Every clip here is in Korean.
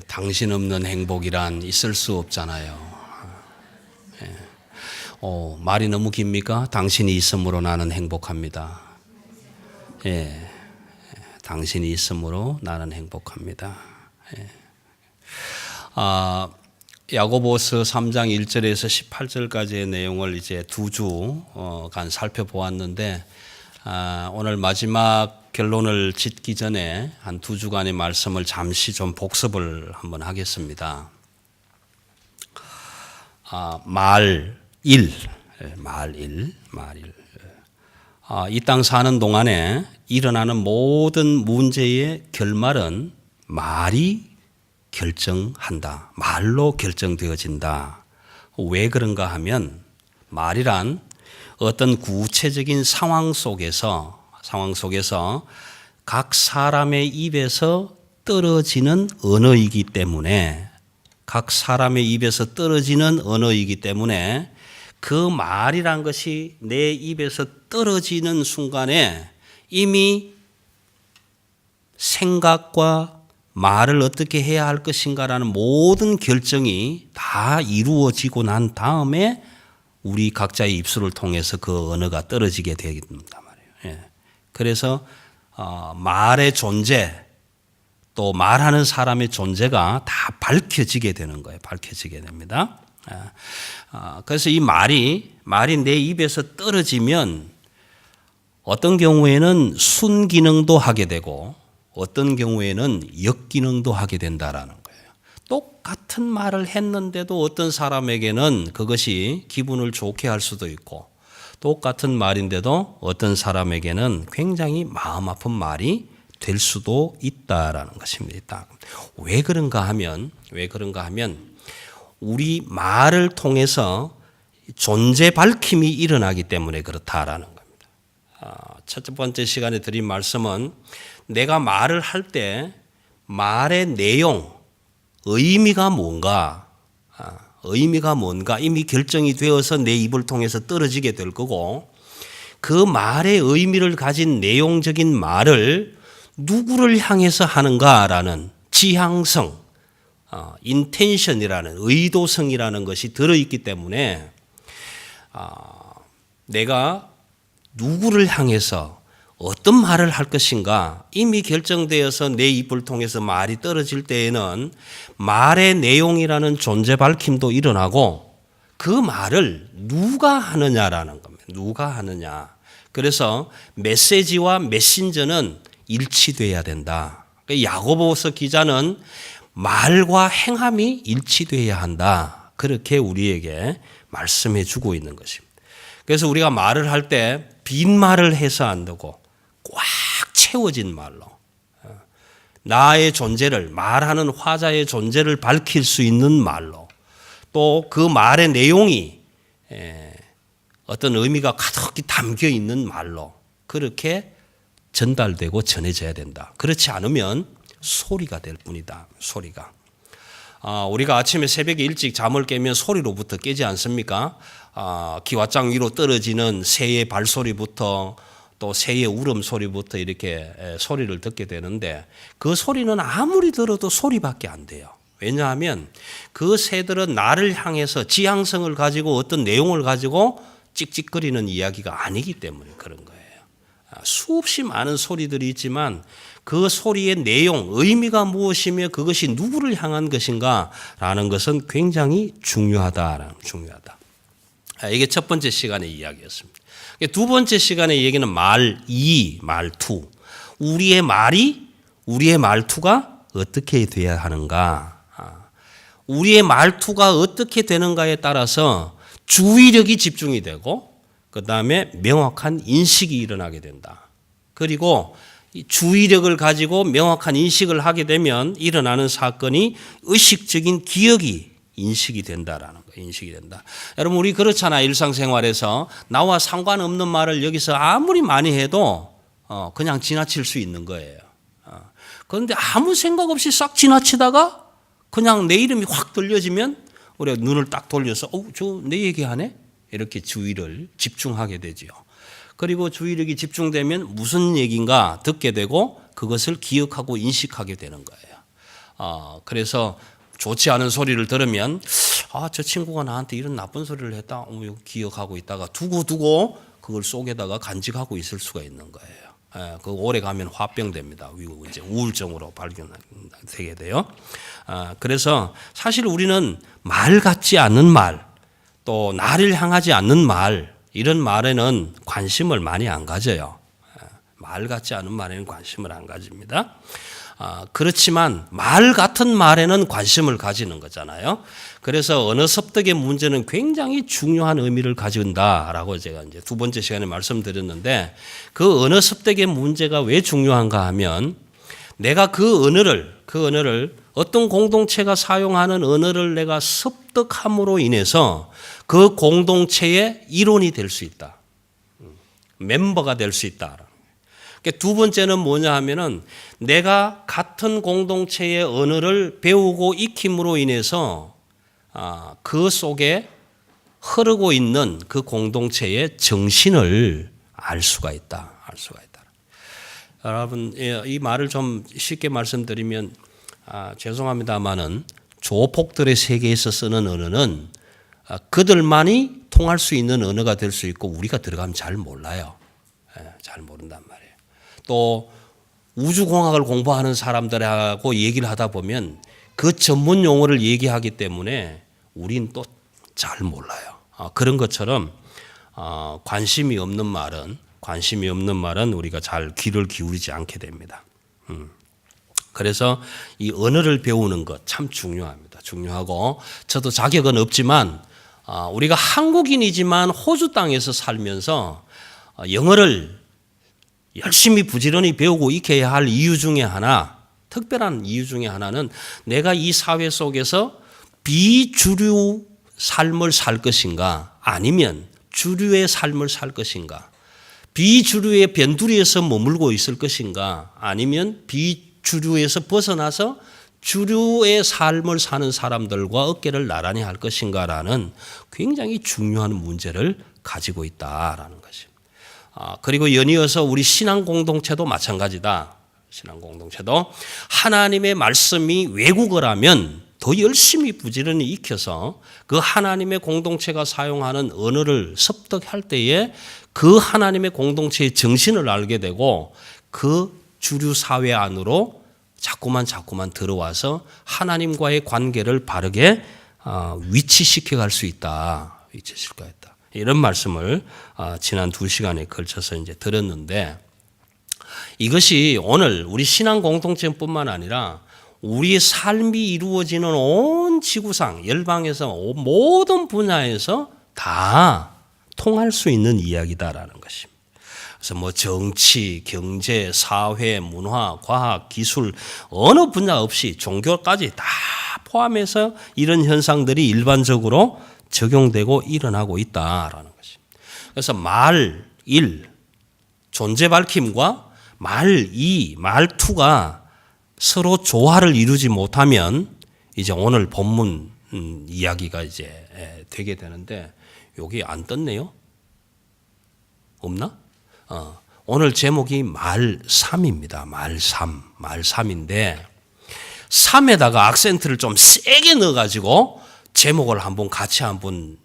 당신 없는 행복이란 있을 수 없잖아요. 말이 너무 깁니까? 당신이 있으므로 나는 행복합니다. 예, 당신이 있으므로 나는 행복합니다. 예. 야고보서 3장 1절에서 18절까지의 내용을 이제 두 주간 살펴보았는데, 오늘 마지막 결론을 짓기 전에 한 두 주간의 말씀을 잠시 좀 복습을 한번 하겠습니다. 말일. 이 땅 사는 동안에 일어나는 모든 문제의 결말은 말이 결정한다. 말로 결정되어진다. 왜 그런가 하면 말이란 어떤 구체적인 상황 속에서 각 사람의 입에서 떨어지는 언어이기 때문에 그 말이란 것이 내 입에서 떨어지는 순간에 이미 생각과 말을 어떻게 해야 할 것인가라는 모든 결정이 다 이루어지고 난 다음에 우리 각자의 입술을 통해서 그 언어가 떨어지게 된단 말이에요. 그래서 말의 존재, 또 말하는 사람의 존재가 다 밝혀지게 되는 거예요. 밝혀지게 됩니다. 그래서 이 말이 내 입에서 떨어지면 어떤 경우에는 순기능도 하게 되고 어떤 경우에는 역기능도 하게 된다라는 거예요. 똑같은 말을 했는데도 어떤 사람에게는 그것이 기분을 좋게 할 수도 있고, 똑같은 말인데도 어떤 사람에게는 굉장히 마음 아픈 말이 될 수도 있다라는 것입니다. 왜 그런가 하면 우리 말을 통해서 존재 밝힘이 일어나기 때문에 그렇다라는 겁니다. 첫 번째 시간에 드린 말씀은 내가 말을 할 때 말의 내용, 의미가 뭔가 이미 결정이 되어서 내 입을 통해서 떨어지게 될 거고, 그 말의 의미를 가진 내용적인 말을 누구를 향해서 하는가라는 지향성, 인텐션이라는 의도성이라는 것이 들어있기 때문에 내가 누구를 향해서 어떤 말을 할 것인가 이미 결정되어서 내 입을 통해서 말이 떨어질 때에는 말의 내용이라는 존재 밝힘도 일어나고 그 말을 누가 하느냐라는 겁니다. 누가 하느냐. 그래서 메시지와 메신저는 일치돼야 된다. 야고보서 기자는 말과 행함이 일치돼야 한다. 그렇게 우리에게 말씀해 주고 있는 것입니다. 그래서 우리가 말을 할 때 빈말을 해서 안 되고 꽉 채워진 말로 나의 존재를, 말하는 화자의 존재를 밝힐 수 있는 말로, 또 그 말의 내용이 어떤 의미가 가득히 담겨 있는 말로 그렇게 전달되고 전해져야 된다. 그렇지 않으면 소리가 될 뿐이다. 소리가. 우리가 아침에 새벽에 일찍 잠을 깨면 소리로부터 깨지 않습니까? 기왓장 위로 떨어지는 새의 발소리부터 또 새의 울음소리부터 이렇게 소리를 듣게 되는데, 그 소리는 아무리 들어도 소리밖에 안 돼요. 왜냐하면 그 새들은 나를 향해서 지향성을 가지고 어떤 내용을 가지고 찍찍거리는 이야기가 아니기 때문에 그런 거예요. 수없이 많은 소리들이 있지만 그 소리의 내용, 의미가 무엇이며 그것이 누구를 향한 것인가 라는 것은 굉장히 중요하다. 이게 첫 번째 시간의 이야기였습니다. 두 번째 시간의 얘기는 말투. 우리의 말투가 어떻게 돼야 하는가. 우리의 말투가 어떻게 되는가에 따라서 주의력이 집중이 되고, 그 다음에 명확한 인식이 일어나게 된다. 그리고 주의력을 가지고 명확한 인식을 하게 되면 일어나는 사건이 의식적인 기억이 인식이 된다라는 거예요. 인식이 된다. 여러분, 우리 그렇잖아. 일상생활에서 나와 상관없는 말을 여기서 아무리 많이 해도 그냥 지나칠 수 있는 거예요. 그런데 아무 생각 없이 싹 지나치다가 그냥 내 이름이 확 들려지면 우리가 눈을 딱 돌려서 저 내 얘기하네? 이렇게 주의를 집중하게 되지요. 그리고 주의력이 집중되면 무슨 얘기인가 듣게 되고 그것을 기억하고 인식하게 되는 거예요. 그래서 좋지 않은 소리를 들으면 저 친구가 나한테 이런 나쁜 소리를 했다. 기억하고 있다가 두고 그걸 속에다가 간직하고 있을 수가 있는 거예요. 그 오래 가면 화병됩니다. 이제 우울증으로 발견되게 돼요. 그래서 사실 우리는 말 같지 않는 말, 또 나를 향하지 않는 말, 이런 말에는 관심을 많이 안 가져요. 말 같지 않은 말에는 관심을 안 가집니다. 그렇지만 말 같은 말에는 관심을 가지는 거잖아요. 그래서 언어 습득의 문제는 굉장히 중요한 의미를 가진다라고 제가 이제 두 번째 시간에 말씀드렸는데, 그 언어 습득의 문제가 왜 중요한가 하면, 내가 그 언어를 어떤 공동체가 사용하는 언어를 내가 습득함으로 인해서 그 공동체의 일원이 될 수 있다. 멤버가 될 수 있다. 두 번째는 뭐냐 하면은, 내가 같은 공동체의 언어를 배우고 익힘으로 인해서 그 속에 흐르고 있는 그 공동체의 정신을 알 수가 있다. 여러분, 이 말을 좀 쉽게 말씀드리면 죄송합니다만은, 조폭들의 세계에서 쓰는 언어는 그들만이 통할 수 있는 언어가 될 수 있고, 우리가 들어가면 잘 몰라요. 잘 모른단 말이에요. 또 우주공학을 공부하는 사람들하고 얘기를 하다 보면 그 전문 용어를 얘기하기 때문에 우린 또 잘 몰라요. 그런 것처럼 관심이 없는 말은 우리가 잘 귀를 기울이지 않게 됩니다. 그래서 이 언어를 배우는 것 참 중요합니다. 중요하고, 저도 자격은 없지만 우리가 한국인이지만 호주 땅에서 살면서 영어를 열심히 부지런히 배우고 익혀야 할 이유 중에 하나, 특별한 이유 중에 하나는, 내가 이 사회 속에서 비주류 삶을 살 것인가, 아니면 주류의 삶을 살 것인가, 비주류의 변두리에서 머물고 있을 것인가, 아니면 비주류에서 벗어나서 주류의 삶을 사는 사람들과 어깨를 나란히 할 것인가라는 굉장히 중요한 문제를 가지고 있다라는 것입니다. 그리고 연이어서 우리 신앙 공동체도 마찬가지다. 신앙 공동체도 하나님의 말씀이 외국어라면 더 열심히 부지런히 익혀서 그 하나님의 공동체가 사용하는 언어를 습득할 때에 그 하나님의 공동체의 정신을 알게 되고, 그 주류 사회 안으로 자꾸만 들어와서 하나님과의 관계를 바르게 위치시켜 갈 수 있다. 이런 말씀을 지난 2시간에 걸쳐서 이제 들었는데, 이것이 오늘 우리 신앙 공동체뿐만 아니라 우리의 삶이 이루어지는 온 지구상, 열방에서 모든 분야에서 다 통할 수 있는 이야기다라는 것입니다. 그래서 뭐 정치, 경제, 사회, 문화, 과학, 기술, 어느 분야 없이 종교까지 다 포함해서 이런 현상들이 일반적으로 적용되고 일어나고 있다라는 것입니다. 그래서 말 1, 존재 밝힘과 말 2, 말 2가 서로 조화를 이루지 못하면 이제 오늘 본문 이야기가 이제 되게 되는데, 여기 안 떴네요? 없나? 오늘 제목이 말 3입니다. 말 3인데 3에다가 악센트를 좀 세게 넣어가지고 제목을 같이 한번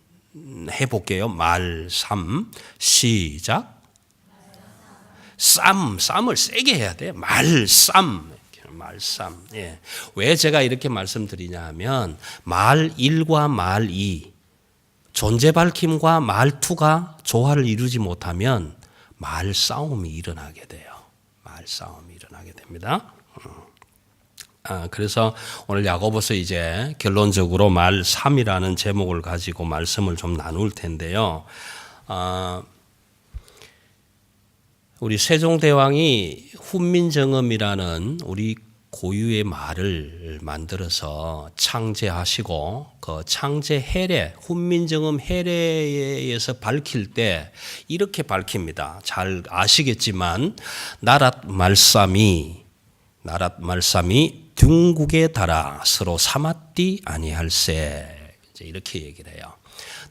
해볼게요. 말 3 시작. 쌈을 세게 해야 돼. 말 3. 예. 왜 제가 이렇게 말씀드리냐 하면, 말 1과 말 2, 존재 밝힘과 말 2가 조화를 이루지 못하면 말 싸움이 일어나게 돼요. 말 싸움이 일어나게 됩니다. 그래서 오늘 야고보서 이제 결론적으로 말 3이라는 제목을 가지고 말씀을 좀 나눌 텐데요. 우리 세종대왕이 훈민정음이라는 우리 고유의 말을 만들어서 창제하시고, 그 창제 해례, 훈민정음 해례에서 밝힐 때 이렇게 밝힙니다. 잘 아시겠지만, 나랏 말씀이 둥국에 달아 서로 삼았디 아니할세, 이렇게 얘기를 해요.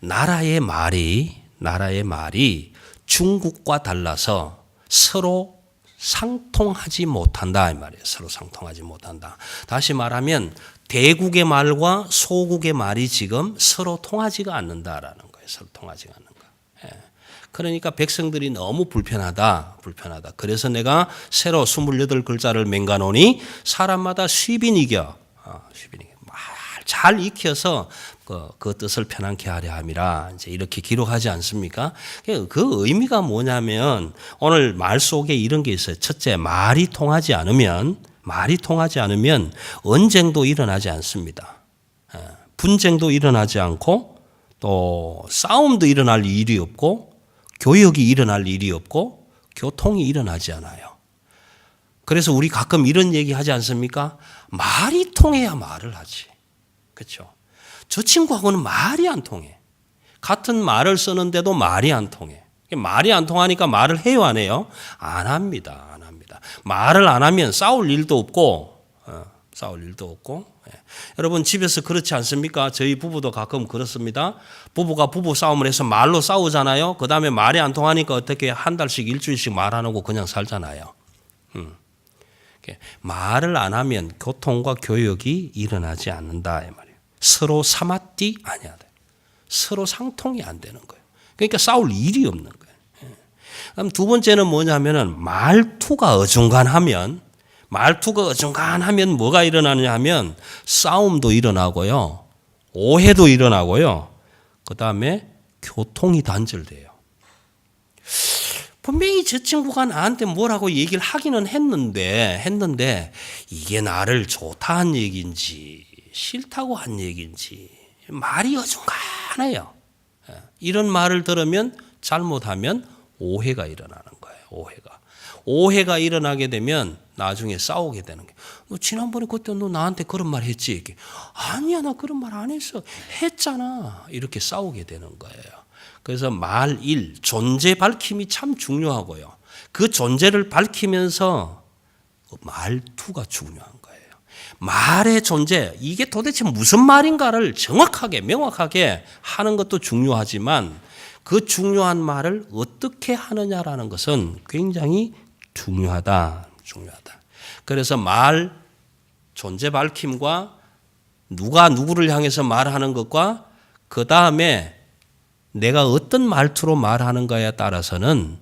나라의 말이 중국과 달라서 서로 상통하지 못한다 이 말이에요. 서로 상통하지 못한다. 다시 말하면 대국의 말과 소국의 말이 지금 서로 통하지가 않는다라는 거예요. 서로 통하지가 않는 거. 예. 그러니까 백성들이 너무 불편하다. 그래서 내가 새로 28글자를 맹가노니 사람마다 쉬빈이겨. 잘 익혀서 그 뜻을 편안케 하려 함이라 이제 이렇게 기록하지 않습니까? 그 의미가 뭐냐면 오늘 말 속에 이런 게 있어요. 첫째, 말이 통하지 않으면 언쟁도 일어나지 않습니다. 분쟁도 일어나지 않고 또 싸움도 일어날 일이 없고 교역이 일어날 일이 없고 교통이 일어나지 않아요. 그래서 우리 가끔 이런 얘기 하지 않습니까? 말이 통해야 말을 하지. 그렇죠? 저 친구하고는 말이 안 통해. 같은 말을 쓰는데도 말이 안 통해. 말이 안 통하니까 말을 해요, 안 해요? 안 합니다. 말을 안 하면 싸울 일도 없고. 예. 여러분 집에서 그렇지 않습니까? 저희 부부도 가끔 그렇습니다. 부부가 부부 싸움을 해서 말로 싸우잖아요. 그 다음에 말이 안 통하니까 어떻게 한 달씩 일주일씩 말 안 하고 그냥 살잖아요. 말을 안 하면 교통과 교역이 일어나지 않는다 이 말이에요. 서로 사마띠 아니야 돼. 서로 상통이 안 되는 거예요. 그러니까 싸울 일이 없는 거예요. 그럼 두 번째는 뭐냐면은 말투가 어중간하면 뭐가 일어나느냐 하면 싸움도 일어나고요. 오해도 일어나고요. 그다음에 교통이 단절돼요. 분명히 저 친구가 나한테 뭐라고 얘기를 하기는 했는데 이게 나를 좋다 한 얘기인지 싫다고 한 얘기인지 말이 어중간해요. 이런 말을 들으면 잘못하면 오해가 일어나는 거예요. 오해가 일어나게 되면 나중에 싸우게 되는 거예요. 너 지난번에 그때 너 나한테 그런 말 했지? 이렇게. 아니야 나 그런 말 안 했어. 했잖아. 이렇게 싸우게 되는 거예요. 그래서 말일, 존재 밝힘이 참 중요하고요. 그 존재를 밝히면서 말투가 중요한 거예요. 말의 존재, 이게 도대체 무슨 말인가를 정확하게, 명확하게 하는 것도 중요하지만 그 중요한 말을 어떻게 하느냐라는 것은 굉장히 중요하다. 그래서 말, 존재 밝힘과 누가 누구를 향해서 말하는 것과 그 다음에 내가 어떤 말투로 말하는가에 따라서는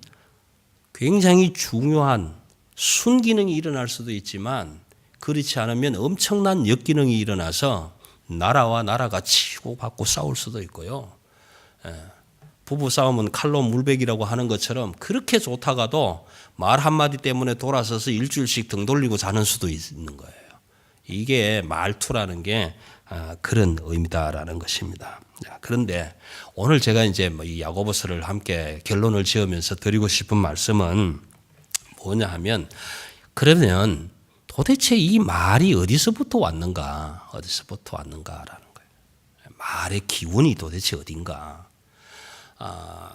굉장히 중요한 순기능이 일어날 수도 있지만 그렇지 않으면 엄청난 역기능이 일어나서 나라와 나라가 치고 받고 싸울 수도 있고요. 부부 싸움은 칼로 물베기라고 하는 것처럼 그렇게 좋다가도 말 한마디 때문에 돌아서서 일주일씩 등 돌리고 자는 수도 있는 거예요. 이게 말투라는 게 그런 의미다라는 것입니다. 그런데 오늘 제가 이제 이 야고보서를 함께 결론을 지으면서 드리고 싶은 말씀은 뭐냐 하면 그러면 도대체 이 말이 어디서부터 왔는가라는 거예요. 말의 기원이 도대체 어딘가.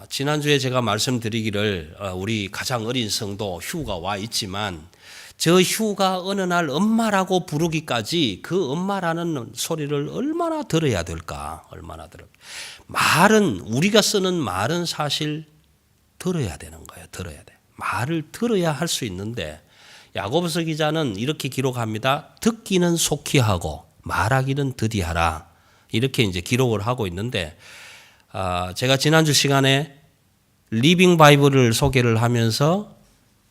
지난주에 제가 말씀드리기를 우리 가장 어린 성도 휴가 와 있지만 저 휴가 어느 날 엄마라고 부르기까지 그 엄마라는 소리를 얼마나 들어야 될까? 말은 우리가 쓰는 말은 사실 들어야 되는 거예요. 말을 들어야 할 수 있는데 야고보서 기자는 이렇게 기록합니다. 듣기는 속히 하고 말하기는 더디하라. 이렇게 이제 기록을 하고 있는데 제가 지난주 시간에 리빙 바이블을 소개를 하면서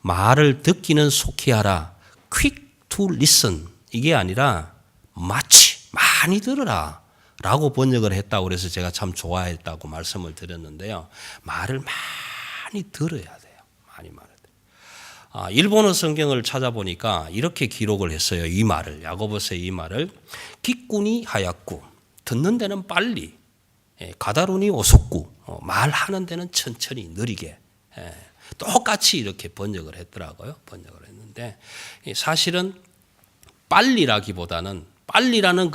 말을 듣기는 속히 하라. quick to listen. 이게 아니라 많이 들으라. 라고 번역을 했다고 그래서 제가 참 좋아했다고 말씀을 드렸는데요. 말을 많이 들어야 돼요. 많이 말해야 돼요. 일본어 성경을 찾아보니까 이렇게 기록을 했어요. 이 말을, 야고보서의 이 말을. 기꾼이 하얗고 듣는 데는 빨리 가다루니 오속구 말하는 데는 천천히 느리게 똑같이 이렇게 번역을 했더라고요. 번역을 했는데 사실은 빨리라기보다는 빨리라는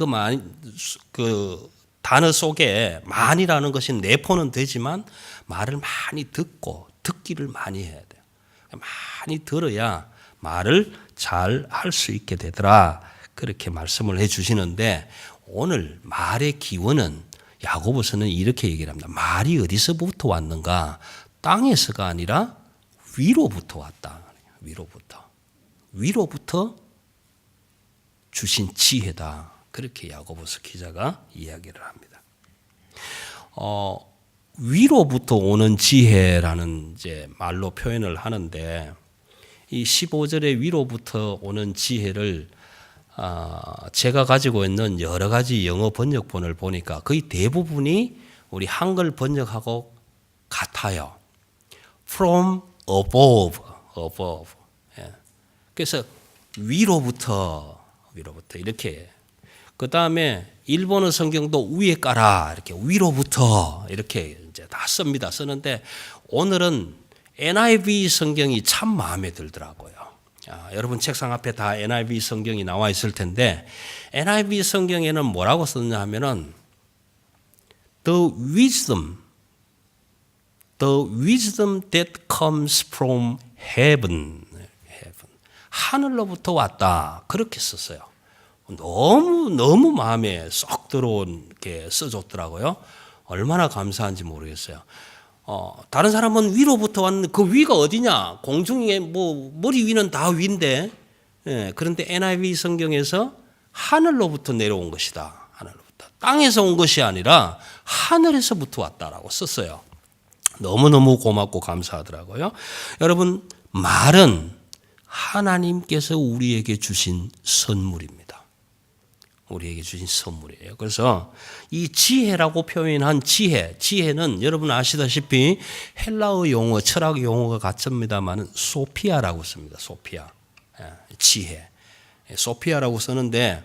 그 단어 속에 많이라는 것이 내포는 되지만 말을 많이 듣고 듣기를 많이 해야 돼요. 많이 들어야 말을 잘 할 수 있게 되더라. 그렇게 말씀을 해 주시는데 오늘 말의 기원은 야고보서는 이렇게 얘기를 합니다. 말이 어디서부터 왔는가? 땅에서가 아니라 위로부터 왔다. 위로부터 주신 지혜다. 그렇게 야고보서 기자가 이야기를 합니다. 위로부터 오는 지혜라는 이제 말로 표현을 하는데 이 15절에 위로부터 오는 지혜를 제가 가지고 있는 여러 가지 영어 번역본을 보니까 거의 대부분이 우리 한글 번역하고 같아요. From above. 예. 그래서 위로부터 이렇게. 그 다음에 일본어 성경도 위에 깔아 이렇게 위로부터 이렇게 이제 다 쓰는데 오늘은 NIV 성경이 참 마음에 들더라고요. 여러분 책상 앞에 다 NIV 성경이 나와 있을 텐데 NIV 성경에는 뭐라고 썼냐 하면은 the wisdom that comes from heaven. 하늘로부터 왔다. 그렇게 썼어요. 너무 마음에 쏙 들어오게 써줬더라고요. 얼마나 감사한지 모르겠어요. 다른 사람은 위로부터 왔는데 그 위가 어디냐? 공중에 뭐 머리 위는 다 위인데, 예, 그런데 NIV 성경에서 하늘로부터 내려온 것이다. 하늘로부터 땅에서 온 것이 아니라 하늘에서부터 왔다라고 썼어요. 너무너무 고맙고 감사하더라고요. 여러분, 말은 하나님께서 우리에게 주신 선물입니다. 우리에게 주신 선물이에요. 그래서 이 지혜라고 표현한 지혜는 여러분 아시다시피 헬라어 용어, 철학 용어가 같습니다만 소피아라고 씁니다. 소피아, 지혜, 소피아라고 쓰는데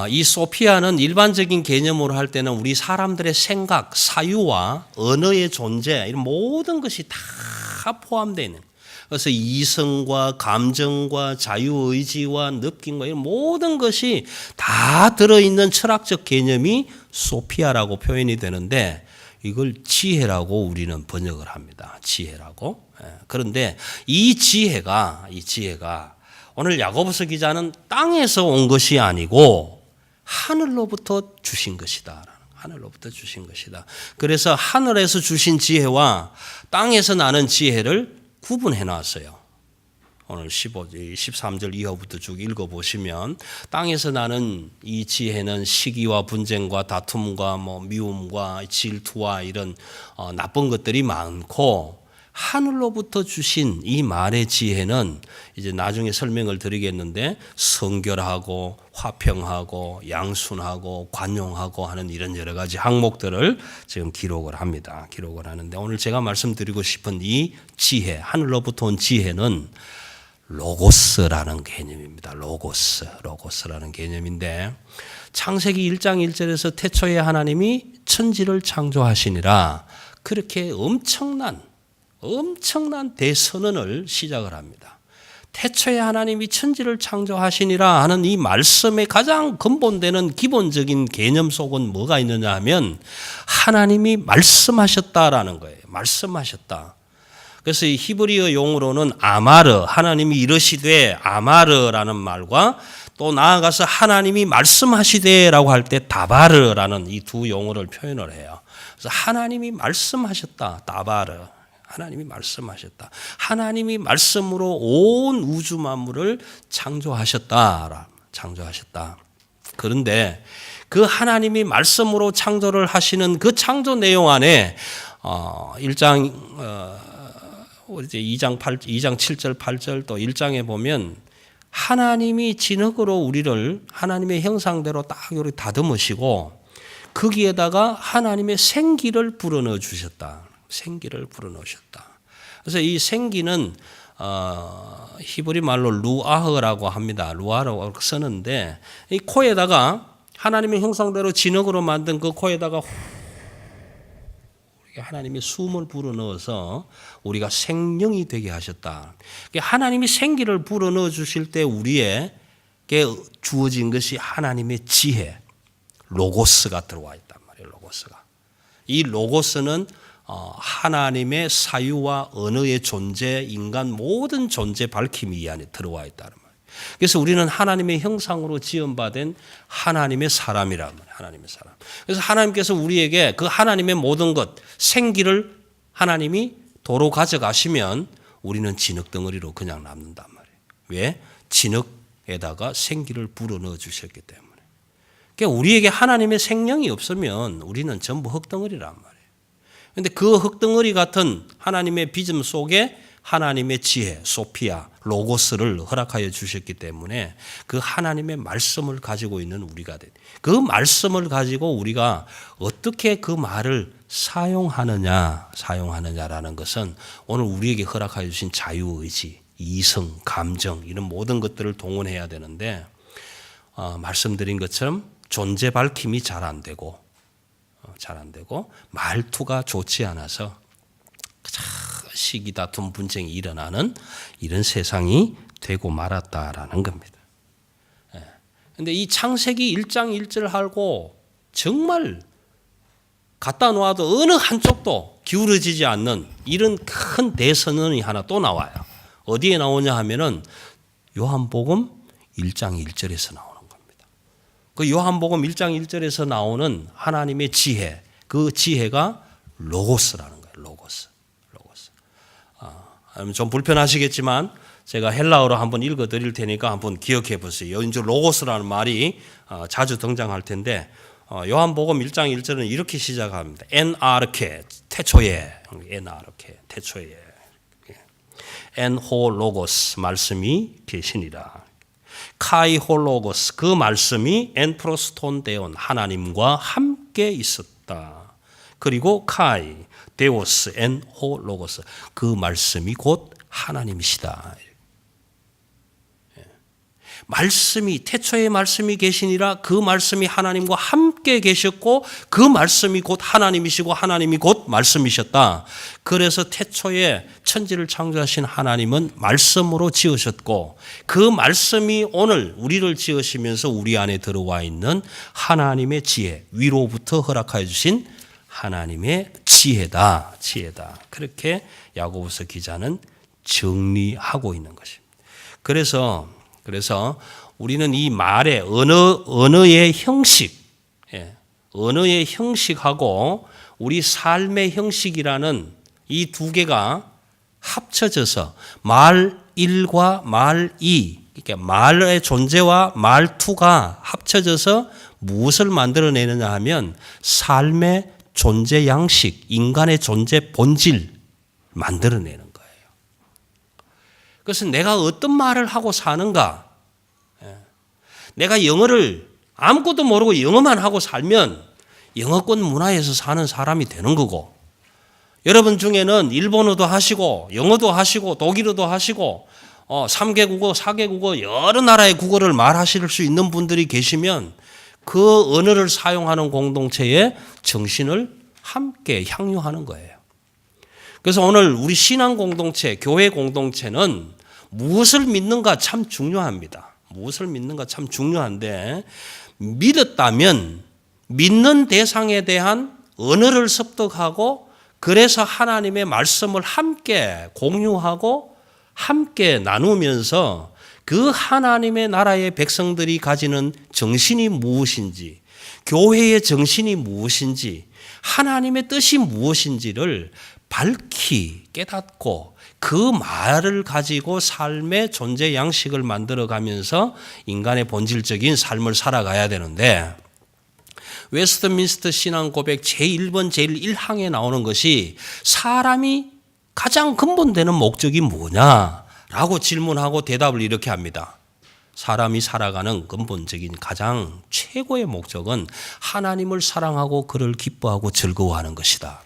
이 소피아는 일반적인 개념으로 할 때는 우리 사람들의 생각, 사유와 언어의 존재 이런 모든 것이 다 포함되어 있는. 그래서 이성과 감정과 자유의지와 느낌과 이런 모든 것이 다 들어있는 철학적 개념이 소피아라고 표현이 되는데 이걸 지혜라고 우리는 번역을 합니다. 지혜라고. 그런데 이 지혜가 오늘 야고보서 기자는 땅에서 온 것이 아니고 하늘로부터 주신 것이다. 하늘로부터 주신 것이다. 그래서 하늘에서 주신 지혜와 땅에서 나는 지혜를 구분해 놨어요. 오늘 13절 이하부터 쭉 읽어보시면 땅에서 나는 이 지혜는 시기와 분쟁과 다툼과 미움과 질투와 이런 나쁜 것들이 많고 하늘로부터 주신 이 말의 지혜는 이제 나중에 설명을 드리겠는데 성결하고 화평하고 양순하고 관용하고 하는 이런 여러 가지 항목들을 지금 기록을 합니다. 기록을 하는데 오늘 제가 말씀드리고 싶은 이 지혜, 하늘로부터 온 지혜는 로고스라는 개념입니다. 로고스라는 개념인데 창세기 1장 1절에서 태초에 하나님이 천지를 창조하시니라 그렇게 엄청난 대선언을 시작을 합니다. 태초에 하나님이 천지를 창조하시니라 하는 이 말씀의 가장 근본되는 기본적인 개념 속은 뭐가 있느냐 하면 하나님이 말씀하셨다라는 거예요. 말씀하셨다. 그래서 이 히브리어 용어로는 아마르, 하나님이 이르시되 아마르라는 말과 또 나아가서 하나님이 말씀하시되라고 할 때 다바르라는 이 두 용어를 표현을 해요. 그래서 하나님이 말씀하셨다. 다바르. 하나님이 말씀하셨다. 하나님이 말씀으로 온 우주 만물을 창조하셨다. 그런데 그 하나님이 말씀으로 창조를 하시는 그 창조 내용 안에 2장 7절 8절 또 1장에 보면 하나님이 진흙으로 우리를 하나님의 형상대로 딱 이렇게 다듬으시고 거기에다가 하나님의 생기를 불어넣어 주셨다. 생기를 불어넣으셨다. 그래서 이 생기는 히브리 말로 루아흐라고 합니다. 루아흐라고 쓰는데 이 코에다가 하나님의 형상대로 진흙으로 만든 그 코에다가 하나님이 숨을 불어넣어서 우리가 생명이 되게 하셨다. 하나님이 생기를 불어넣어 주실 때 우리에게 주어진 것이 하나님의 지혜, 로고스가 들어와 있단 말이에요. 로고스가. 이 로고스는 하나님의 사유와 언어의 존재, 인간 모든 존재 밝힘이 이 안에 들어와 있다는 말이에요. 그래서 우리는 하나님의 형상으로 지음받은 하나님의 사람이란 말이에요. 하나님의 사람. 그래서 하나님께서 우리에게 그 하나님의 모든 것, 생기를 하나님이 도로 가져가시면 우리는 진흙덩어리로 그냥 남는단 말이에요. 왜? 진흙에다가 생기를 불어넣어 주셨기 때문에. 그러니까 우리에게 하나님의 생명이 없으면 우리는 전부 흙덩어리란 말이에요. 그런데 그 흙덩어리 같은 하나님의 비전 속에 하나님의 지혜, 소피아, 로고스를 허락하여 주셨기 때문에 그 하나님의 말씀을 가지고 있는 우리가 돼. 그 말씀을 가지고 우리가 어떻게 그 말을 사용하느냐라는 것은 오늘 우리에게 허락하여 주신 자유의지, 이성, 감정 이런 모든 것들을 동원해야 되는데 말씀드린 것처럼 존재 밝힘이 잘 안 되고 말투가 좋지 않아서 시기 다툼 분쟁이 일어나는 이런 세상이 되고 말았다라는 겁니다. 그런데 이 창세기 1장 1절하고 정말 갖다 놓아도 어느 한쪽도 기울어지지 않는 이런 큰 대선언이 하나 또 나와요. 어디에 나오냐 하면은 요한복음 1장 1절에서 나오는 겁니다. 그 요한복음 1장 1절에서 나오는 하나님의 지혜, 그 지혜가 로고스라는 거예요. 로고스. 좀 불편하시겠지만 제가 헬라어로 한번 읽어 드릴 테니까 한번 기억해 보세요. 이제 로고스라는 말이 자주 등장할 텐데 요한복음 1장 1절은 이렇게 시작합니다. 엔아르케 태초에 엔호 로고스 말씀이 계시니라. 카이호 로고스 그 말씀이 엔프로스톤 데온 하나님과 함께 있었다. 그리고 카이 데오스 엔호 로고스 그 말씀이 곧 하나님이시다. 말씀이 태초에 말씀이 계시니라. 그 말씀이 하나님과 함께 계셨고 그 말씀이 곧 하나님이시고 하나님이 곧 말씀이셨다. 그래서 태초에 천지를 창조하신 하나님은 말씀으로 지으셨고 그 말씀이 오늘 우리를 지으시면서 우리 안에 들어와 있는 하나님의 지혜, 위로부터 허락하여 주신 하나님의 지혜다. 그렇게 야고보서 기자는 정리하고 있는 것입니다. 그래서 우리는 이 말의 언어의 형식하고 우리 삶의 형식이라는 이 두 개가 합쳐져서 말 1과 말 2, 그러니까 말의 존재와 말투가 합쳐져서 무엇을 만들어내느냐 하면 삶의 존재 양식, 인간의 존재 본질 만들어내는 거예요. 그래서 내가 어떤 말을 하고 사는가? 내가 영어를 아무것도 모르고 영어만 하고 살면 영어권 문화에서 사는 사람이 되는 거고, 여러분 중에는 일본어도 하시고 영어도 하시고 독일어도 하시고 3개 국어, 4개 국어 여러 나라의 국어를 말하실 수 있는 분들이 계시면 그 언어를 사용하는 공동체의 정신을 함께 향유하는 거예요. 그래서 오늘 우리 신앙 공동체, 교회 공동체는 무엇을 믿는가 참 중요합니다. 무엇을 믿는가 참 중요한데 믿었다면 믿는 대상에 대한 언어를 습득하고 그래서 하나님의 말씀을 함께 공유하고 함께 나누면서 그 하나님의 나라의 백성들이 가지는 정신이 무엇인지, 교회의 정신이 무엇인지, 하나님의 뜻이 무엇인지를 밝히 깨닫고 그 말을 가지고 삶의 존재 양식을 만들어가면서 인간의 본질적인 삶을 살아가야 되는데, 웨스트민스터 신앙 고백 제1번 제1항에 나오는 것이 사람이 가장 근본되는 목적이 뭐냐라고 질문하고 대답을 이렇게 합니다. 사람이 살아가는 근본적인 가장 최고의 목적은 하나님을 사랑하고 그를 기뻐하고 즐거워하는 것이다.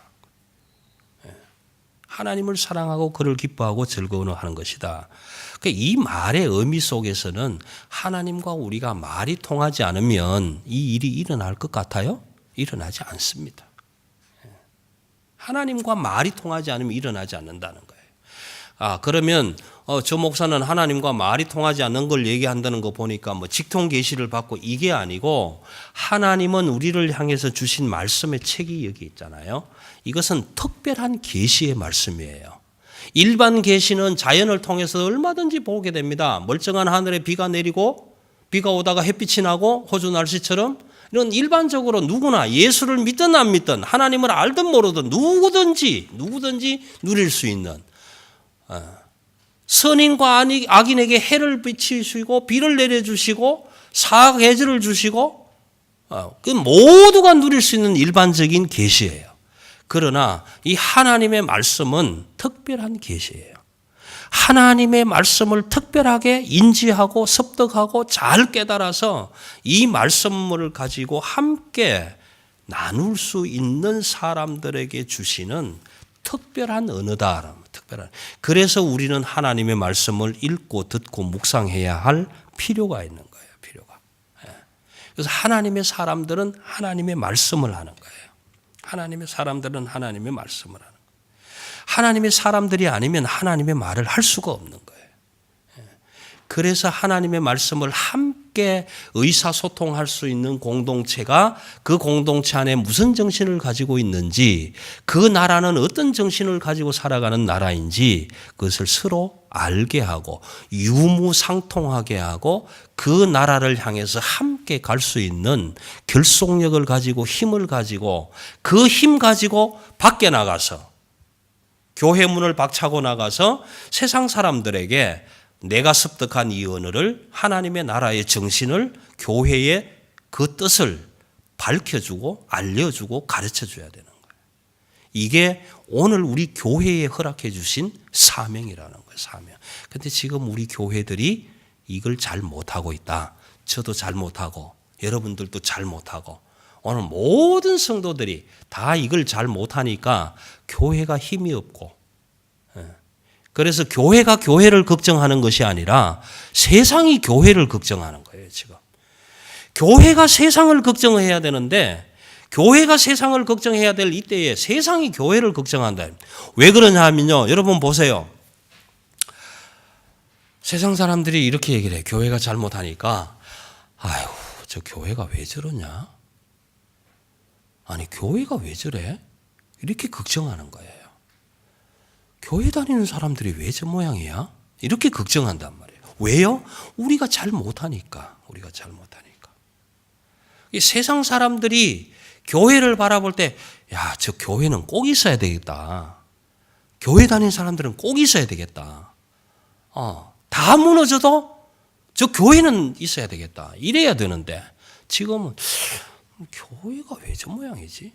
하나님을 사랑하고 그를 기뻐하고 즐거워하는 것이다. 이 말의 의미 속에서는 하나님과 우리가 말이 통하지 않으면 이 일이 일어날 것 같아요? 일어나지 않습니다. 하나님과 말이 통하지 않으면 일어나지 않는다는 거예요. 그러면 저 목사는 하나님과 말이 통하지 않는 걸 얘기한다는 거 보니까 뭐 직통 계시를 받고 이게 아니고, 하나님은 우리를 향해서 주신 말씀의 책이 여기 있잖아요. 이것은 특별한 계시의 말씀이에요. 일반 계시는 자연을 통해서 얼마든지 보게 됩니다. 멀쩡한 하늘에 비가 내리고 비가 오다가 햇빛이 나고 호주 날씨처럼, 이런 일반적으로 누구나 예수를 믿든 안 믿든 하나님을 알든 모르든 누구든지 누릴 수 있는 선인과 악인에게 해를 비치시고 비를 내려주시고 사계절을 주시고 그 모두가 누릴 수 있는 일반적인 계시예요. 그러나 이 하나님의 말씀은 특별한 계시예요. 하나님의 말씀을 특별하게 인지하고 습득하고 잘 깨달아서 이 말씀을 가지고 함께 나눌 수 있는 사람들에게 주시는 특별한 언어다. 특별한. 그래서 우리는 하나님의 말씀을 읽고 듣고 묵상해야 할 필요가 있는 거예요. 필요가. 그래서 하나님의 사람들은 하나님의 말씀을 하는 거예요. 하나님의 사람들은 하나님의 말씀을 하는 거예요. 하나님의 사람들이 아니면 하나님의 말을 할 수가 없는 거예요. 그래서 하나님의 말씀을 함께 의사소통할 수 있는 공동체가 그 공동체 안에 무슨 정신을 가지고 있는지, 그 나라는 어떤 정신을 가지고 살아가는 나라인지 그것을 서로 알게 하고 유무상통하게 하고 그 나라를 향해서 함께 갈 수 있는 결속력을 가지고 힘을 가지고 그 힘 가지고 밖에 나가서 교회 문을 박차고 나가서 세상 사람들에게 내가 습득한 이 언어를 하나님의 나라의 정신을 교회의 그 뜻을 밝혀주고 알려주고 가르쳐줘야 되는 거예요. 이게 오늘 우리 교회에 허락해 주신 사명이라는 거예요. 사명. 그런데 지금 우리 교회들이 이걸 잘 못하고 있다. 저도 잘 못하고 여러분들도 잘 못하고 오늘 모든 성도들이 다 이걸 잘 못하니까 교회가 힘이 없고, 그래서 교회가 교회를 걱정하는 것이 아니라 세상이 교회를 걱정하는 거예요. 지금 교회가 세상을 걱정해야 되는데 교회가 세상을 걱정해야 될 이때에 세상이 교회를 걱정한다. 왜 그러냐 하면요, 여러분 보세요. 세상 사람들이 이렇게 얘기를 해요. 교회가 잘못하니까 아유, 저 교회가 왜 저러냐? 아니, 교회가 왜 저래? 이렇게 걱정하는 거예요. 교회 다니는 사람들이 왜 저 모양이야? 이렇게 걱정한단 말이에요. 왜요? 우리가 잘 못하니까. 우리가 잘 못하니까. 이 세상 사람들이 교회를 바라볼 때, 야, 저 교회는 꼭 있어야 되겠다. 교회 다니는 사람들은 꼭 있어야 되겠다. 다 무너져도 저 교회는 있어야 되겠다. 이래야 되는데 지금은 교회가 왜 저 모양이지?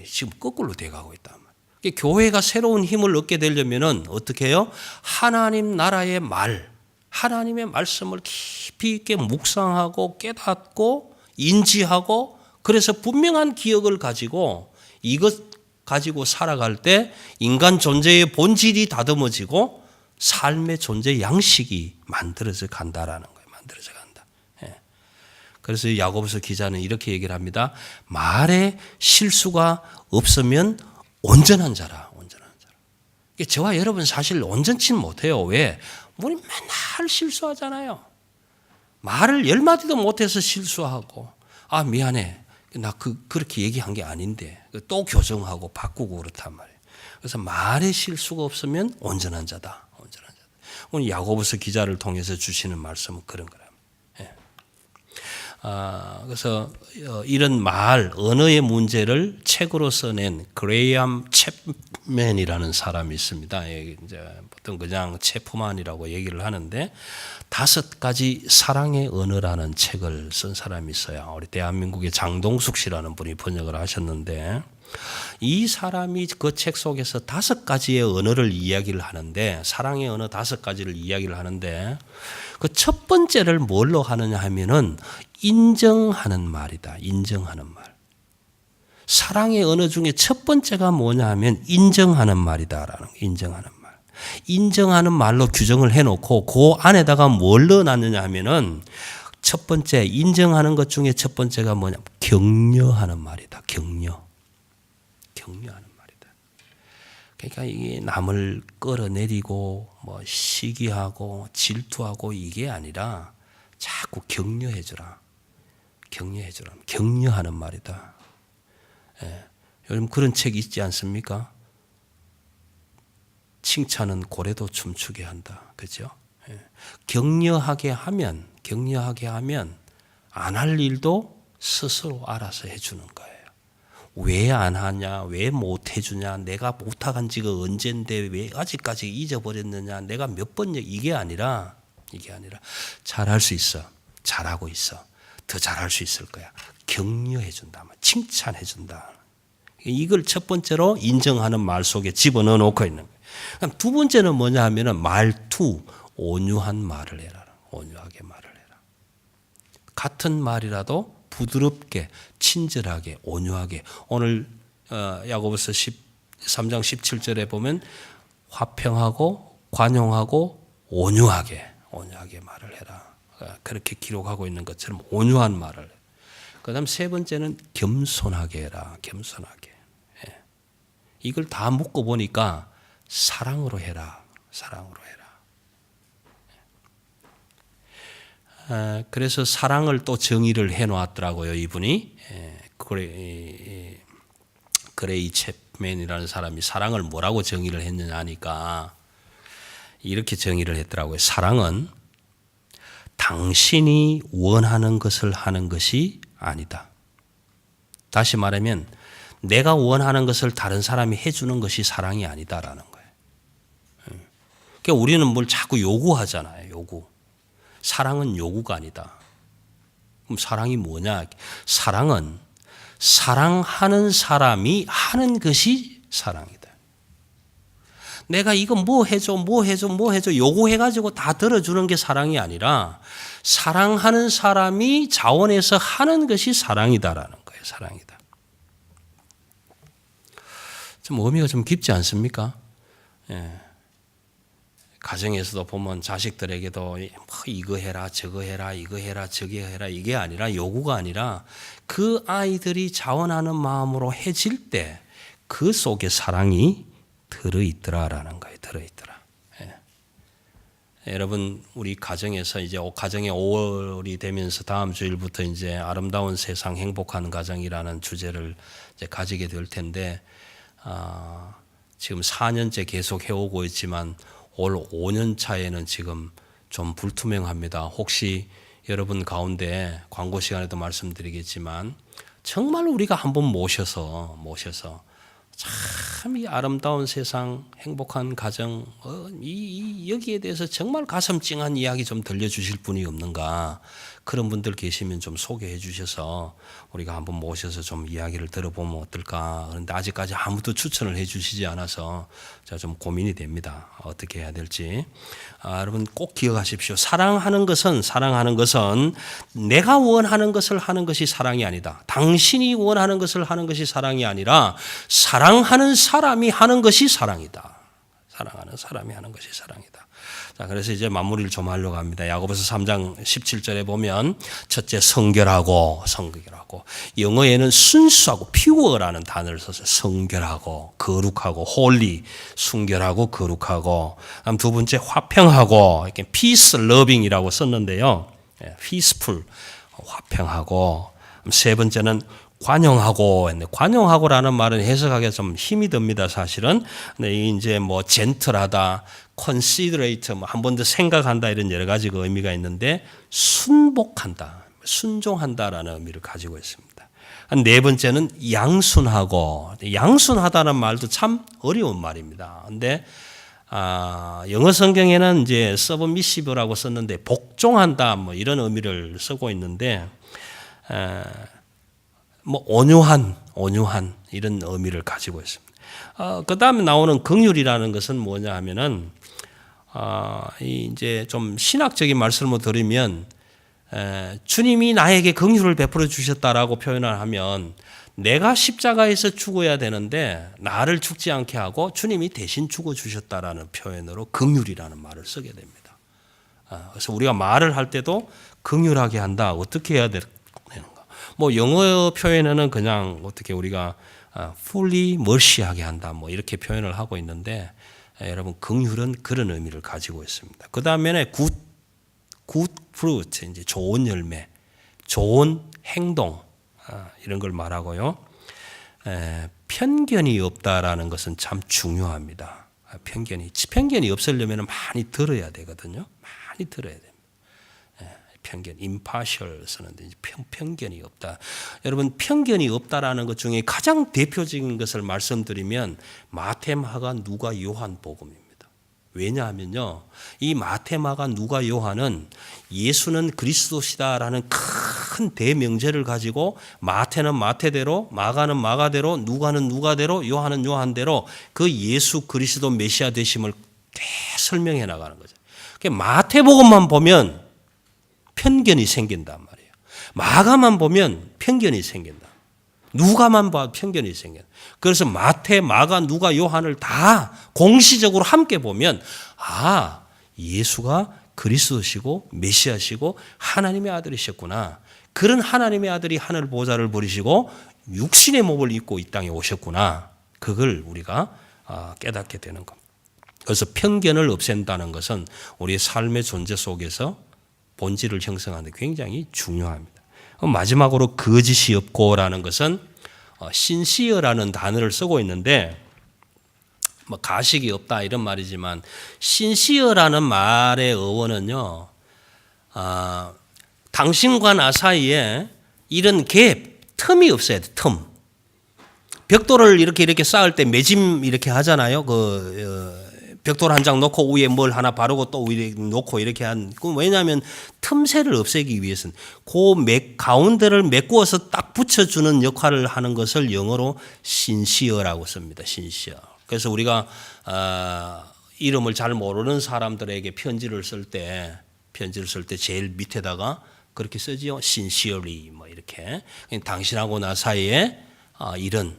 지금 거꾸로 돼가고 있단 말이에요. 교회가 새로운 힘을 얻게 되려면 어떻게 해요? 하나님 나라의 말, 하나님의 말씀을 깊이 있게 묵상하고 깨닫고 인지하고 그래서 분명한 기억을 가지고 이것 가지고 살아갈 때 인간 존재의 본질이 다듬어지고 삶의 존재 양식이 만들어져 간다라는 거예요. 만들어져 간다. 그래서 야고보서 기자는 이렇게 얘기를 합니다. 말에 실수가 없으면 온전한 자라, 온전한 자라. 저와 여러분 사실 온전치는 못해요. 왜? 우리 맨날 실수하잖아요. 말을 10마디도 못해서 실수하고, 아, 미안해. 나 그렇게 얘기한 게 아닌데. 또 교정하고 바꾸고 그렇단 말이에요. 그래서 말에 실수가 없으면 온전한 자다. 온전한 자다. 오늘 야고보서 기자를 통해서 주시는 말씀은 그런 거랍니다. 그래서 이런 말, 언어의 문제를 책으로 써낸 그레이엄 챕맨이라는 사람이 있습니다. 이제 보통 그냥 체프만이라고 얘기를 하는데 5가지 사랑의 언어라는 책을 쓴 사람이 있어요. 우리 대한민국의 장동숙 씨라는 분이 번역을 하셨는데 이 사람이 그 책 속에서 5가지의 언어를 이야기를 하는데 사랑의 언어 5가지를 이야기를 하는데 그 첫 번째를 뭘로 하느냐 하면은 인정하는 말이다. 인정하는 말. 사랑의 언어 중에 첫 번째가 뭐냐 하면 인정하는 말이다라는 거. 인정하는 말. 인정하는 말로 규정을 해놓고 그 안에다가 뭘 넣어놨느냐 하면은 첫 번째 인정하는 것 중에 첫 번째가 뭐냐? 격려하는 말이다. 격려. 격려하는 말이다. 그러니까 이게 남을 끌어내리고 뭐 시기하고 질투하고 이게 아니라 자꾸 격려해주라. 격려해주라. 격려하는 말이다. 요즘 그런 책 있지 않습니까? 칭찬은 고래도 춤추게 한다. 그죠? 격려하게 하면 안 할 일도 스스로 알아서 해주는 거예요. 왜 안 하냐, 왜 못 해주냐, 내가 못한 지가 언젠데 왜 아직까지 잊어버렸느냐, 내가 몇 번 이게 아니라 잘할 수 있어, 잘하고 있어, 더 잘할 수 있을 거야. 격려해 준다, 칭찬해 준다. 이걸 첫 번째로 인정하는 말 속에 집어넣어 놓고 있는 거예요. 그럼 두 번째는 뭐냐 하면은 말투, 온유한 말을 해라. 온유하게 말을 해라. 같은 말이라도 부드럽게, 친절하게, 온유하게. 오늘 야고보서 3장 17절에 보면 화평하고 관용하고 온유하게 말을 해라. 그렇게 기록하고 있는 것처럼 온유한 말을 해라. 그다음 세 번째는 겸손하게 해라. 겸손하게. 이걸 다 묶어 보니까 사랑으로 해라. 사랑으로 해라. 그래서 사랑을 또 정의를 해놓았더라고요. 이분이 그레이 챕맨이라는 사람이 사랑을 뭐라고 정의를 했느냐 하니까 이렇게 정의를 했더라고요. 사랑은 당신이 원하는 것을 하는 것이 아니다. 다시 말하면 내가 원하는 것을 다른 사람이 해주는 것이 사랑이 아니다라는 거예요. 그러니까 우리는 뭘 자꾸 요구하잖아요. 요구. 사랑은 요구가 아니다. 그럼 사랑이 뭐냐? 사랑은 사랑하는 사람이 하는 것이 사랑이다. 내가 이거 뭐 해줘 요구해가지고 다 들어주는 게 사랑이 아니라 사랑하는 사람이 자원해서 하는 것이 사랑이다라는 거예요. 사랑이다. 좀 의미가 좀 깊지 않습니까? 예. 가정에서도 보면 자식들에게도 이거 해라 저거 해라 이거 해라 저거 해라 이게 아니라 요구가 아니라 그 아이들이 자원하는 마음으로 해질 때 그 속에 사랑이 들어있더라라는 거예요. 들어있더라. 예. 여러분 우리 가정에서 이제 가정의 5월이 되면서 다음 주일부터 이제 아름다운 세상 행복한 가정이라는 주제를 이제 가지게 될 텐데 지금 4년째 계속 해오고 있지만 올 5년 차에는 지금 좀 불투명합니다. 혹시 여러분 가운데 광고 시간에도 말씀드리겠지만 정말 우리가 한번 모셔서 참 이 아름다운 세상 행복한 가정 여기에 대해서 정말 가슴 찡한 이야기 좀 들려주실 분이 없는가 그런 분들 계시면 좀 소개해 주셔서 우리가 한번 모셔서 좀 이야기를 들어보면 어떨까. 그런데 아직까지 아무도 추천을 해 주시지 않아서 제가 좀 고민이 됩니다. 어떻게 해야 될지. 여러분 꼭 기억하십시오. 사랑하는 것은 내가 원하는 것을 하는 것이 사랑이 아니다. 당신이 원하는 것을 하는 것이 사랑이 아니라 사랑하는 사람이 하는 것이 사랑이다. 사랑하는 사람이 하는 것이 사랑이다. 자, 그래서 이제 마무리를 좀 하려고 합니다. 야고보서 3장 17절에 보면 첫째 성결하고 영어에는 순수하고 pure라는 단어를 써서 성결하고 거룩하고 holy 순결하고 거룩하고 다음 두 번째 화평하고 이렇게 peace loving이라고 썼는데요. peaceful 화평하고 세 번째는 관용하고라는 말은 해석하기가 좀 힘이 듭니다, 사실은. 근데 이제 뭐 젠틀하다, considerate, 한 번 더 생각한다 이런 여러 가지 의미가 있는데 순복한다, 순종한다라는 의미를 가지고 있습니다. 네 번째는 양순하다는 말도 참 어려운 말입니다. 근데 영어 성경에는 이제 submissive라고 썼는데 복종한다 뭐 이런 의미를 쓰고 있는데. 뭐 온유한 이런 의미를 가지고 있습니다. 그 다음에 나오는 긍휼이라는 것은 뭐냐 하면은 이제 좀 신학적인 말씀을 드리면 주님이 나에게 긍휼을 베풀어 주셨다라고 표현을 하면 내가 십자가에서 죽어야 되는데 나를 죽지 않게 하고 주님이 대신 죽어 주셨다라는 표현으로 긍휼이라는 말을 쓰게 됩니다. 그래서 우리가 말을 할 때도 긍휼하게 한다. 어떻게 해야 될까? 뭐 영어 표현에는 그냥 어떻게 우리가 fully mercy하게 한다 뭐 이렇게 표현을 하고 있는데 여러분 긍휼은 그런 의미를 가지고 있습니다. 그 다음에 good fruit 이제 좋은 열매, 좋은 행동 이런 걸 말하고요. 편견이 없다라는 것은 참 중요합니다. 편견이 없으려면 많이 들어야 되거든요. 많이 들어야 됩니다. 편견, impartial 쓰는데 편견이 없다. 여러분 편견이 없다라는 것 중에 가장 대표적인 것을 말씀드리면 마태, 마가, 누가, 요한 복음입니다. 왜냐하면요, 이 마태, 마가, 누가, 요한은 예수는 그리스도시다라는 큰 대명제를 가지고 마태는 마태대로, 마가는 마가대로, 누가는 누가대로, 요한은 요한대로 그 예수 그리스도 메시아 되심을 설명해 나가는 거죠. 마태복음만 보면 편견이 생긴단 말이에요. 마가만 보면 편견이 생긴다. 누가만 봐도 편견이 생긴다. 그래서 마태, 마가, 누가, 요한을 다 공시적으로 함께 보면 예수가 그리스도시고 메시아시고 하나님의 아들이셨구나. 그런 하나님의 아들이 하늘 보좌를 버리시고 육신의 몸을 입고 이 땅에 오셨구나. 그걸 우리가 깨닫게 되는 겁니다. 그래서 편견을 없앤다는 것은 우리의 삶의 존재 속에서 본질을 형성하는 데 굉장히 중요합니다. 마지막으로 거짓이 없고라는 것은 신시어라는 단어를 쓰고 있는데 가식이 없다 이런 말이지만 신시어라는 말의 어원은요, 당신과 나 사이에 이런 갭, 틈이 없어야 돼. 틈. 벽돌을 이렇게 쌓을 때 매짐 이렇게 하잖아요. 벽돌 한 장 놓고 위에 뭘 하나 바르고 또 위에 놓고 이렇게 왜냐하면 틈새를 없애기 위해서는 가운데를 메꾸어서 딱 붙여주는 역할을 하는 것을 영어로 신시어라고 씁니다. 신시어. 그래서 우리가 이름을 잘 모르는 사람들에게 편지를 쓸 때 제일 밑에다가 그렇게 쓰지요. sincerely 이렇게 당신하고 나 사이에 이런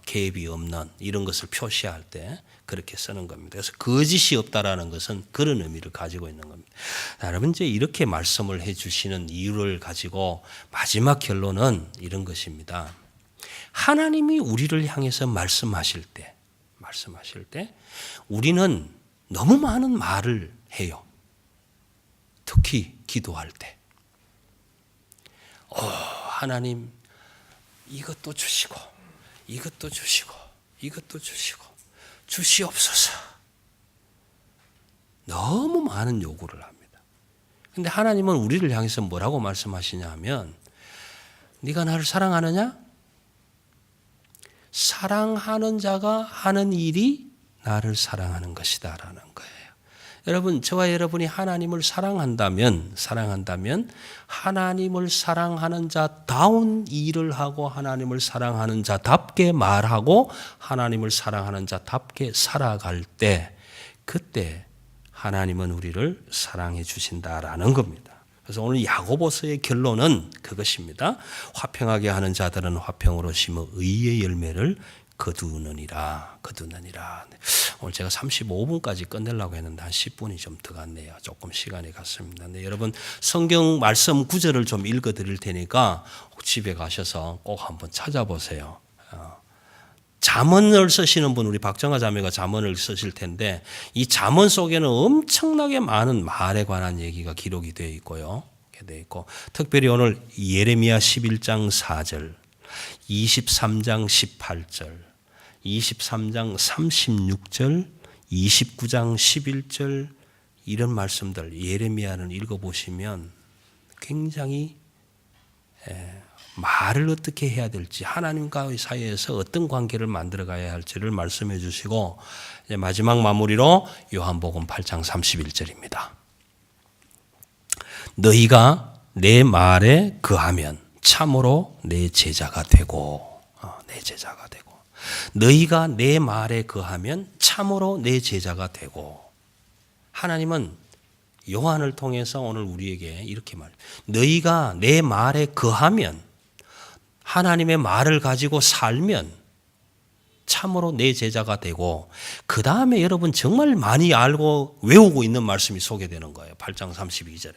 갭이 없는 이런 것을 표시할 때 그렇게 쓰는 겁니다. 그래서 거짓이 없다라는 것은 그런 의미를 가지고 있는 겁니다. 여러분 이제 이렇게 말씀을 해주시는 이유를 가지고 마지막 결론은 이런 것입니다. 하나님이 우리를 향해서 말씀하실 때 우리는 너무 많은 말을 해요. 특히 기도할 때. 하나님 이것도 주시고 이것도 주시고 이것도 주시고 주시옵소서. 너무 많은 요구를 합니다. 그런데 하나님은 우리를 향해서 뭐라고 말씀하시냐 하면 네가 나를 사랑하느냐? 사랑하는 자가 하는 일이 나를 사랑하는 것이다 라는 거예요. 여러분, 저와 여러분이 하나님을 사랑한다면 하나님을 사랑하는 자다운 일을 하고 하나님을 사랑하는 자답게 말하고 하나님을 사랑하는 자답게 살아갈 때 그때 하나님은 우리를 사랑해 주신다라는 겁니다. 그래서 오늘 야고보서의 결론은 그것입니다. 화평하게 하는 자들은 화평으로 심어 의의 열매를 거두느니라. 오늘 제가 35분까지 끝내려고 했는데 한 10분이 좀 더 갔네요. 조금 시간이 갔습니다. 근데 여러분 성경 말씀 구절을 좀 읽어 드릴 테니까 집에 가셔서 꼭 한번 찾아보세요. 잠언을 쓰시는 분, 우리 박정아 자매가 잠언을 쓰실 텐데 이 잠언 속에는 엄청나게 많은 말에 관한 얘기가 기록이 되어 있고요. 특별히 오늘 예레미야 11장 4절, 23장 18절, 23장 36절, 29장 11절 이런 말씀들 예레미야는 읽어보시면 굉장히 말을 어떻게 해야 될지 하나님과의 사이에서 어떤 관계를 만들어가야 할지를 말씀해 주시고 이제 마지막 마무리로 요한복음 8장 31절입니다. 너희가 내 말에 거하면 참으로 내 제자가 되고 너희가 내 말에 거하면 참으로 내 제자가 되고 하나님은 요한을 통해서 오늘 우리에게 이렇게 말해요. 너희가 내 말에 거하면 하나님의 말을 가지고 살면 참으로 내 제자가 되고 그 다음에 여러분 정말 많이 알고 외우고 있는 말씀이 소개되는 거예요. 8장 32절에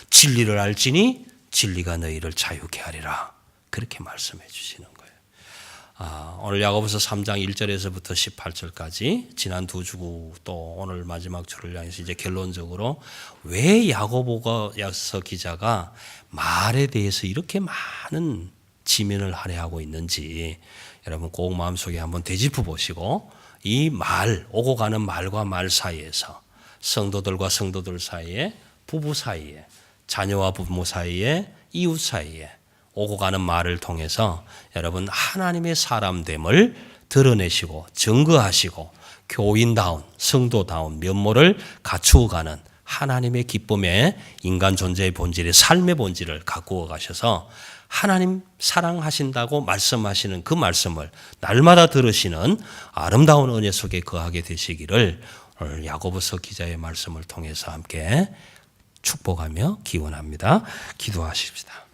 진리를 알지니 진리가 너희를 자유케 하리라. 그렇게 말씀해 주시는 거예요. 오늘 야고보서 3장 1절에서부터 18절까지 지난 두 주 또 오늘 마지막 주를 향해서 이제 결론적으로 왜 야고보서 기자가 말에 대해서 이렇게 많은 지면을 할애하고 있는지 여러분 꼭 마음속에 한번 되짚어 보시고 이 말, 오고 가는 말과 말 사이에서 성도들과 성도들 사이에 부부 사이에 자녀와 부모 사이에, 이웃 사이에 오고 가는 말을 통해서 여러분 하나님의 사람됨을 드러내시고 증거하시고 교인다운 성도다운 면모를 갖추어가는 하나님의 기쁨의 인간 존재의 본질의 삶의 본질을 가꾸어 가셔서 하나님 사랑하신다고 말씀하시는 그 말씀을 날마다 들으시는 아름다운 은혜 속에 거하게 되시기를 오늘 야고보서 기자의 말씀을 통해서 함께 축복하며 기원합니다. 기도하십시다.